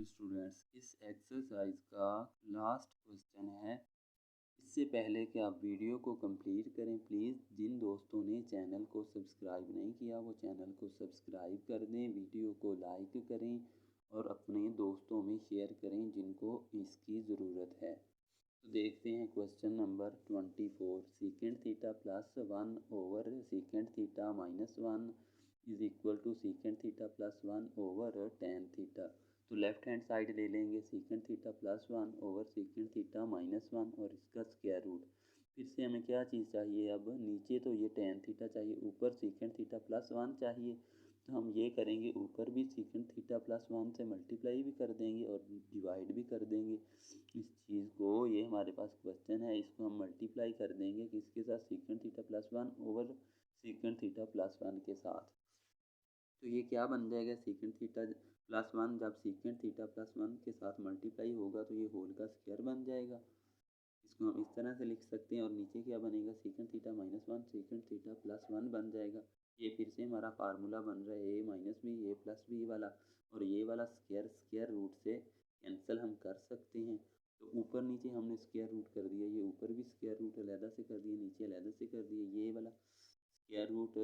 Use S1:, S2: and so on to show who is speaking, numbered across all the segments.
S1: Students, इस exercise का last question है। इससे पहले कि आप वीडियो को कंप्लीट करें, प्लीज़ जिन दोस्तों ने चैनल को सब्सक्राइब नहीं किया वो चैनल को सब्सक्राइब कर दें, वीडियो को लाइक करें और अपने दोस्तों में शेयर करें जिनको इसकी ज़रूरत है। तो देखते हैं question number 24। Second theta plus 1 over second theta minus 1 is equal to second theta plus 1 over tan theta. तो लेफ्ट हैंड साइड ले लेंगे second theta plus 1 over second theta minus 1 और इसका स्क्वायर रूट। फिर से हमें क्या चीज़ चाहिए, अब नीचे तो ये टेन थीटा चाहिए, ऊपर सीकेंड थीटा प्लस 1 चाहिए। तो हम ये करेंगे, ऊपर भी सीकेंड थीटा प्लस 1 से मल्टीप्लाई भी कर देंगे और डिवाइड भी कर देंगे इस चीज़ को। ये हमारे पास क्वेश्चन है, इसको हम मल्टीप्लाई कर देंगे किसके साथ, सीकेंड theta plus 1 over second theta plus 1 के साथ। तो ये क्या बन जाएगा, सीकेंड थीटा प्लस 1 जब सीकेंड थीटा प्लस 1 के साथ मल्टीप्लाई होगा तो ये होल का स्क्वायर बन जाएगा। इसको हम इस तरह से लिख सकते हैं और नीचे क्या बनेगा, सीकेंड थीटा माइनस 1 सीकेंड थीटा प्लस 1 बन जाएगा। ये फिर से हमारा फार्मूला बन रहा है, ए माइनस बी ए प्लस बी वाला, और ये वाला स्क्वायर स्क्वायर रूट से कैंसिल हम कर सकते हैं। तो ऊपर नीचे हमने स्क्वायर रूट कर दिया, ये ऊपर भी स्क्वायर रूट अलहदा से कर दिए, नीचे अलहदा से कर दिए। ये वाला स्क्वायर रूट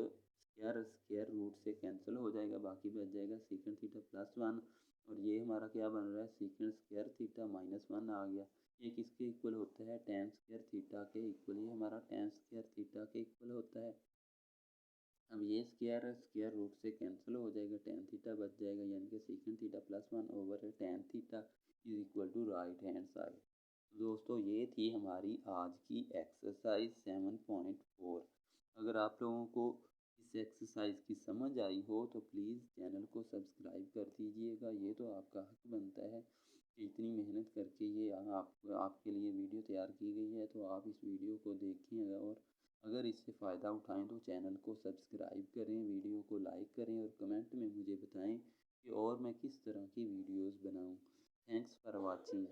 S1: स्क्वायर रूट से कैंसिल हो जाएगा, बाकी बच जाएगा सीकेंड थीटा प्लस 1। और ये हमारा क्या बन रहा है, सीकेंड स्क्वायर थीटा माइनस 1 आ गया। ये किसके इक्वल होता है, टेन स्क्वायर थीटा के इक्वल। ये हमारा टेन स्क्वायर थीटा के इक्वल होता है। अब ये स्क्वायर रूट से कैंसिल हो जाएगा, टेन थीटा बच जाएगा, यानी कि second theta plus 1 over tan theta is equal to right hand side. दोस्तों, ये थी हमारी आज की एक्सरसाइज 7.4। अगर आप लोगों को इस एक्सरसाइज की समझ आई हो तो प्लीज़ चैनल को सब्सक्राइब कर दीजिएगा। ये तो आपका हक बनता है कि इतनी मेहनत करके ये आपके लिए वीडियो तैयार की गई है, तो आप इस वीडियो को देखें और अगर इससे फ़ायदा उठाएं तो चैनल को सब्सक्राइब करें, वीडियो को लाइक करें और कमेंट में मुझे बताएं कि और मैं किस तरह की वीडियोस बनाऊं। Thanks for watching.